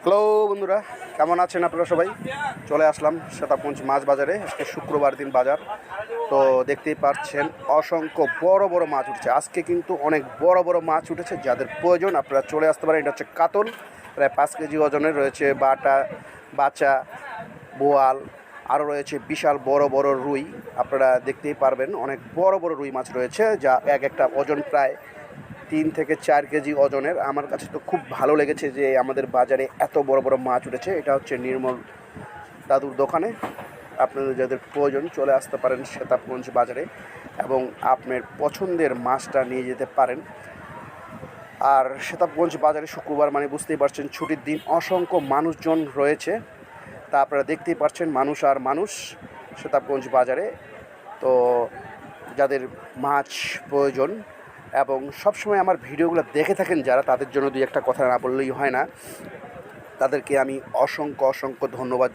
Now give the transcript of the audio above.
Hello বন্ধুরা, কেমন আছেন আপনারা সবাই? চলে আসলাম সেতাবগঞ্জ মাছ বাজারে। আজকে শুক্রবার দিন বাজার, তো দেখতেই পাচ্ছেন অসংখ্য বড় বড় মাছ উঠছে। আজকে কিন্তু অনেক বড় বড় মাছ উঠেছে, যাদের প্রয়োজন আপনারা চলে আসতে পারেন। এটা হচ্ছে কাতল, প্রায় 5 কেজি ওজনের রয়েছে। বাটা, বাচা, বোয়াল, আরও রয়েছে বিশাল বড় বড় রুই। আপনারা দেখতেই পারবেন অনেক বড় বড় রুই মাছ রয়েছে, যা এক একটা ওজন প্রায় 3 থেকে 4 কেজি ওজনের। আমার কাছে তো খুব ভালো লেগেছে যে আমাদের বাজারে এত বড় বড় মাছ উঠেছে। এটা হচ্ছে নির্মল দাদুর দোকানে। আপনাদের যাদের প্রয়োজন চলে আসতে পারেন সেতাবগঞ্জ বাজারে এবং আপনার পছন্দের মাছটা নিয়ে যেতে পারেন। আর সেতাবগঞ্জ বাজারে শুক্রবার মানে বুঝতেই পারছেন ছুটির দিন, অসংখ্য মানুষজন রয়েছে। তা আপনারা দেখতেই পাচ্ছেন মানুষ আর মানুষ সেতাবগঞ্জ বাজারে। তো যাদের মাছ প্রয়োজন এবং সবসময় আমার ভিডিওগুলো দেখে থাকেন যারা, তাদের জন্য দুই একটা কথা না বললেই হয় না। তাদেরকে আমি অসংখ্য অসংখ্য ধন্যবাদ।